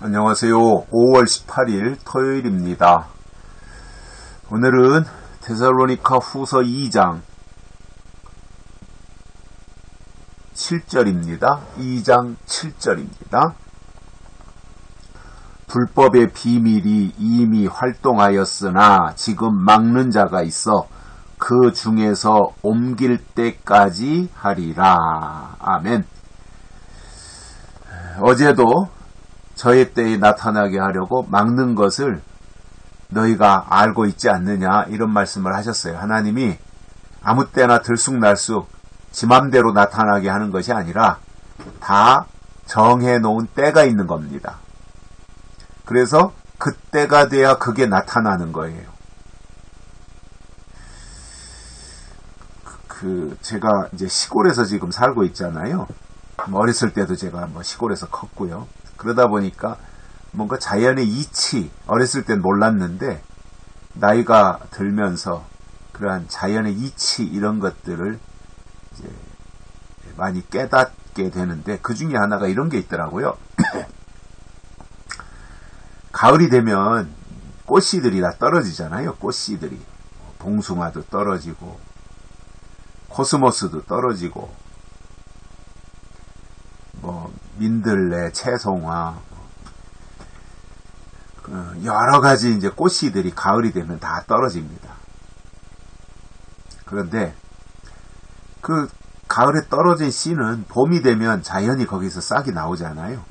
안녕하세요. 5월 18일 토요일입니다. 오늘은 데살로니가 후서 2장 7절입니다. 2장 7절입니다. 불법의 비밀이 이미 활동하였으나 지금 막는 자가 있어 그 중에서 옮길 때까지 하리라. 아멘. 어제도 저의 때에 나타나게 하려고 막는 것을 너희가 알고 있지 않느냐 이런 말씀을 하셨어요. 하나님이 아무 때나 들쑥날쑥 지 맘대로 나타나게 하는 것이 아니라 다 정해놓은 때가 있는 겁니다. 그래서 그 때가 돼야 그게 나타나는 거예요. 제가 이제 시골에서 지금 살고 있잖아요. 어렸을 때도 제가 시골에서 컸고요. 그러다 보니까 뭔가 자연의 이치, 어렸을 땐 몰랐는데 나이가 들면서 그러한 자연의 이치 이런 것들을 이제 많이 깨닫게 되는데 그 중에 하나가 이런 게 있더라고요. 가을이 되면 꽃씨들이 다 떨어지잖아요. 꽃씨들이. 봉숭아도 떨어지고 코스모스도 떨어지고 민들레, 채송화 여러 가지 이제 꽃씨들이 가을이 되면 다 떨어집니다. 그런데 그 가을에 떨어진 씨는 봄이 되면 자연히 거기서 싹이 나오잖아요.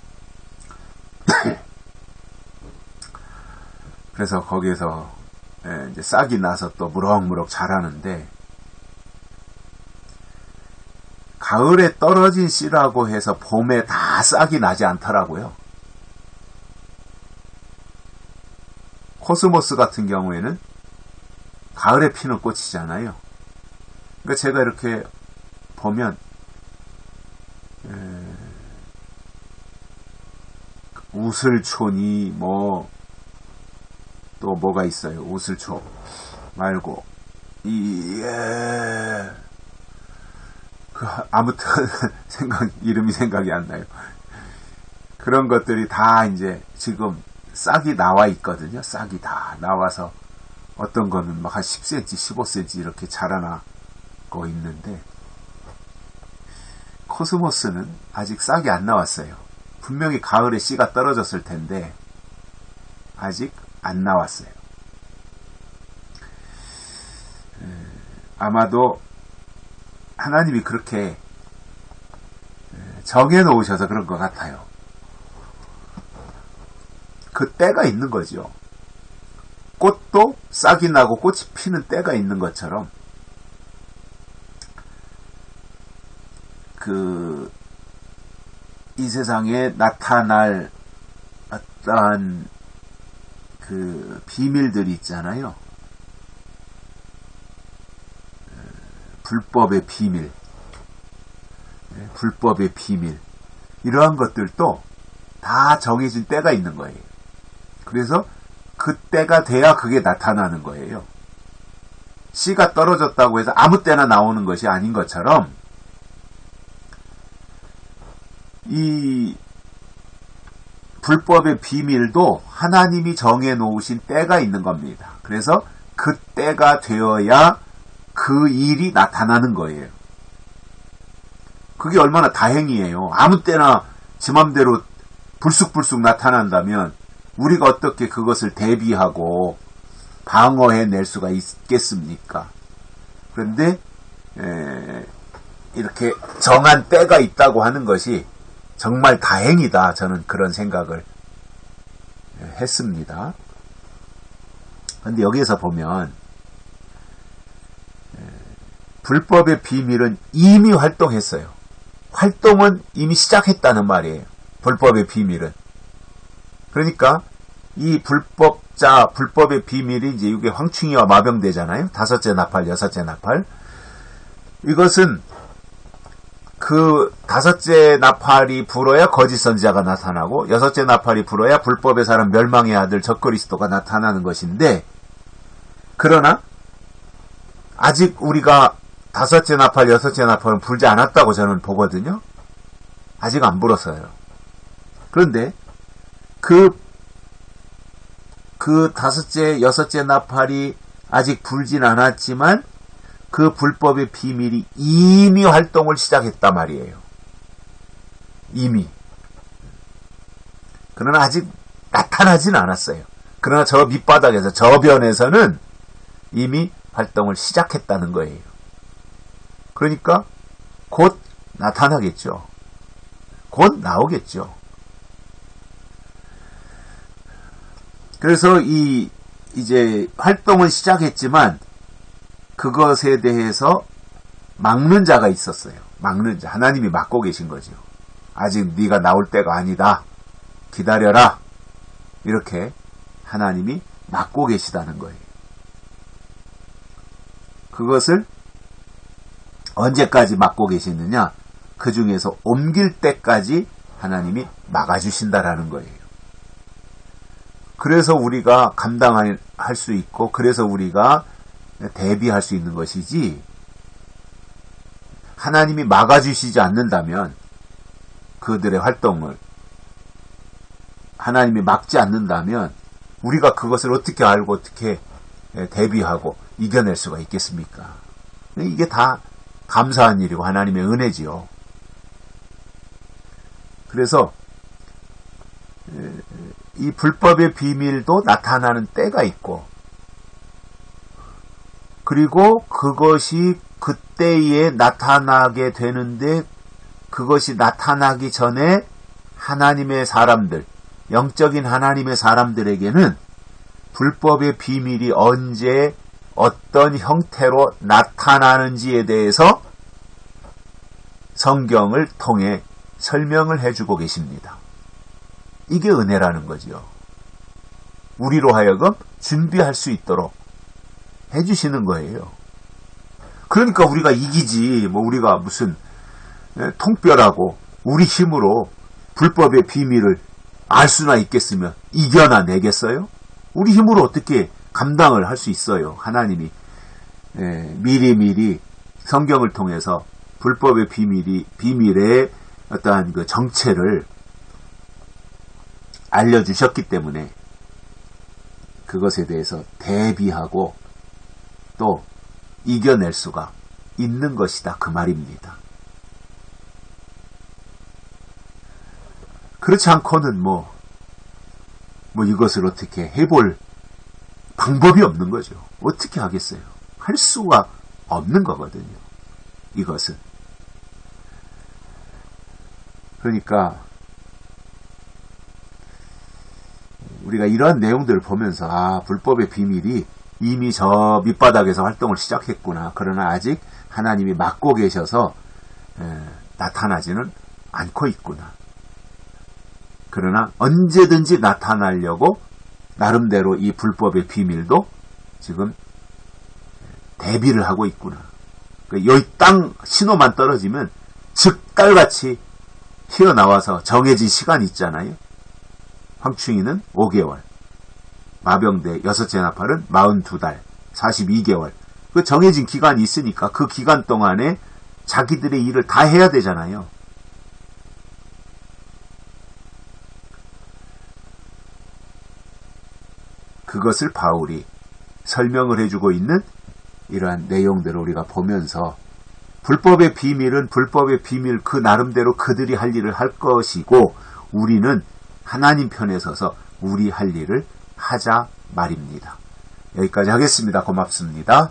그래서 거기에서 이제 싹이 나서 또 무럭무럭 자라는데 가을에 떨어진 씨라고 해서 봄에 다 싹이 나지 않더라고요. 코스모스 같은 경우에는 가을에 피는 꽃이잖아요. 그러니까 제가 이렇게 보면 우슬초니 또 뭐가 있어요. 우슬초 말고 아무튼 이름이 생각이 안 나요. 그런 것들이 다 이제 지금 싹이 나와 있거든요. 싹이 다 나와서 어떤 거는 막 한 10cm, 15cm 이렇게 자라나고 있는데 코스모스는 아직 싹이 안 나왔어요. 분명히 가을에 씨가 떨어졌을 텐데 아직 안 나왔어요. 아마도 하나님이 그렇게 정해놓으셔서 그런 것 같아요. 그 때가 있는 거죠. 꽃도 싹이 나고 꽃이 피는 때가 있는 것처럼 이 세상에 나타날 어떠한 비밀들이 있잖아요. 불법의 비밀, 불법의 비밀 이러한 것들도 다 정해진 때가 있는 거예요. 그래서 그 때가 돼야 그게 나타나는 거예요. 씨가 떨어졌다고 해서 아무 때나 나오는 것이 아닌 것처럼 이 불법의 비밀도 하나님이 정해놓으신 때가 있는 겁니다. 그래서 그 때가 되어야 그 일이 나타나는 거예요. 그게 얼마나 다행이에요. 아무 때나 지 맘대로 불쑥불쑥 나타난다면 우리가 어떻게 그것을 대비하고 방어해낼 수가 있겠습니까? 그런데 이렇게 정한 때가 있다고 하는 것이 정말 다행이다. 저는 그런 생각을 했습니다. 그런데 여기에서 보면 불법의 비밀은 이미 활동했어요. 활동은 이미 시작했다는 말이에요. 불법의 비밀은. 그러니까 이 불법의 비밀이 이제 이게 황충이와 마병되잖아요. 다섯째 나팔, 여섯째 나팔. 이것은 그 다섯째 나팔이 불어야 거짓 선지자가 나타나고 여섯째 나팔이 불어야 불법의 사람 멸망의 아들 적그리스도가 나타나는 것인데 그러나 아직 우리가 다섯째 나팔, 여섯째 나팔은 불지 않았다고 저는 보거든요. 아직 안 불었어요. 그런데 그 다섯째, 여섯째 나팔이 아직 불진 않았지만 그 불법의 비밀이 이미 활동을 시작했단 말이에요. 이미. 그러나 아직 나타나진 않았어요. 그러나 저 밑바닥에서, 저변에서는 이미 활동을 시작했다는 거예요. 그러니까 곧 나타나겠죠. 곧 나오겠죠. 그래서 이제 활동은 시작했지만 그것에 대해서 막는 자가 있었어요. 막는 자. 하나님이 막고 계신 거죠. 아직 네가 나올 때가 아니다. 기다려라. 이렇게 하나님이 막고 계시다는 거예요. 그것을 언제까지 막고 계시느냐? 그 중에서 옮길 때까지 하나님이 막아주신다라는 거예요. 그래서 우리가 감당할 수 있고, 그래서 우리가 대비할 수 있는 것이지, 하나님이 막아주시지 않는다면 그들의 활동을, 하나님이 막지 않는다면 우리가 그것을 어떻게 알고 어떻게 대비하고 이겨낼 수가 있겠습니까? 이게 다 감사한 일이고 하나님의 은혜지요. 그래서 이 불법의 비밀도 나타나는 때가 있고, 그리고 그것이 그때에 나타나게 되는데, 그것이 나타나기 전에 하나님의 사람들, 영적인 하나님의 사람들에게는 불법의 비밀이 언제 어떤 형태로 나타나는지에 대해서 성경을 통해 설명을 해주고 계십니다. 이게 은혜라는 거죠. 우리로 하여금 준비할 수 있도록 해주시는 거예요. 그러니까 우리가 이기지, 우리가 무슨 통뼈라고 우리 힘으로 불법의 비밀을 알 수나 있겠으면 이겨나 내겠어요? 우리 힘으로 어떻게 감당을 할 수 있어요? 하나님이 미리미리 성경을 통해서 불법의 비밀의 어떠한 그 정체를 알려주셨기 때문에 그것에 대해서 대비하고 또 이겨낼 수가 있는 것이다, 그 말입니다. 그렇지 않고는 이것을 어떻게 해볼 방법이 없는 거죠. 어떻게 하겠어요? 할 수가 없는 거거든요, 이것은. 그러니까 우리가 이러한 내용들을 보면서 불법의 비밀이 이미 저 밑바닥에서 활동을 시작했구나. 그러나 아직 하나님이 막고 계셔서 나타나지는 않고 있구나. 그러나 언제든지 나타나려고 나름대로 이 불법의 비밀도 지금 대비를 하고 있구나. 여기 땅 신호만 떨어지면 즉달같이 튀어나와서 정해진 시간이 있잖아요. 황충이는 5개월, 마병대 여섯째 나팔은 42달, 42개월. 그 정해진 기간이 있으니까 그 기간 동안에 자기들의 일을 다 해야 되잖아요. 그것을 바울이 설명을 해주고 있는 이러한 내용들을 우리가 보면서 불법의 비밀은 불법의 비밀 그 나름대로 그들이 할 일을 할 것이고, 우리는 하나님 편에 서서 우리 할 일을 하자 말입니다. 여기까지 하겠습니다. 고맙습니다.